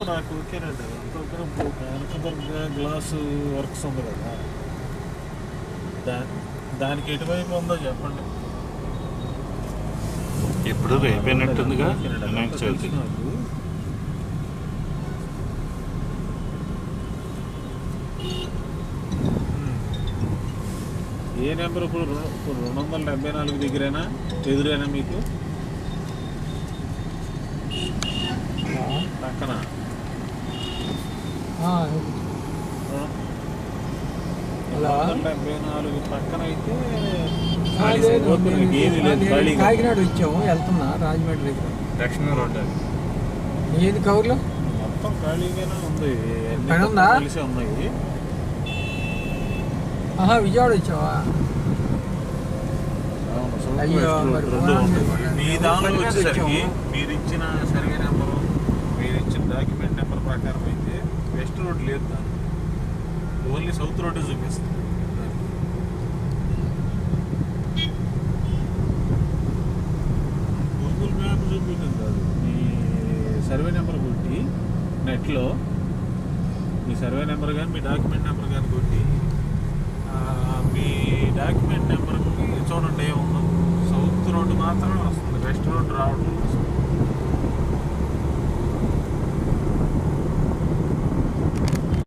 నాకు ఓకేనండి. Kanakadurga glass works ఉంది కదా, దానికి ఎటువైపు ఉందో చెప్పండి. ఎప్పుడు అయిపోయినట్టుందిగా వినాయక చవితి. ఏ నెంబర్ ఇప్పుడు 274 దగ్గరేనా ఎదురేనా మీకు పక్కన? 274 పక్కన అయితే ఏది లేదు. కాకినాడ వచ్చాము, వెళ్తున్నా రాజమండ్రి దగ్గర దక్షిణ రోడ్డు ఏది కవర్లో మొత్తం ఖాళీగానే ఉంది, కలిసే ఉన్నాయి. విజయవాడ వచ్చావా? మీ దానిలో వచ్చేసరికి మీరు ఇచ్చిన సర్వే నెంబరు, మీరు ఇచ్చిన డాక్యుమెంట్ నెంబర్ ప్రకారం అయితే వెస్ట్ రోడ్ లేదు, దాన్ని ఓన్లీ సౌత్ రోడ్డే చూపిస్తుంది. గూగుల్ మ్యాప్ చూపించింది కాదు, మీ సర్వే నెంబర్ కొట్టి నెట్లో మీ సర్వే నెంబర్ కానీ మీ డాక్యుమెంట్ నెంబర్ కానీ కొట్టి మీ డాక్యుమెంట్ నెంబర్కి చూడండి ఏముందో. సౌత్ రోడ్డు మాత్రమే వస్తుంది, వెస్ట్ రోడ్డు రావడం.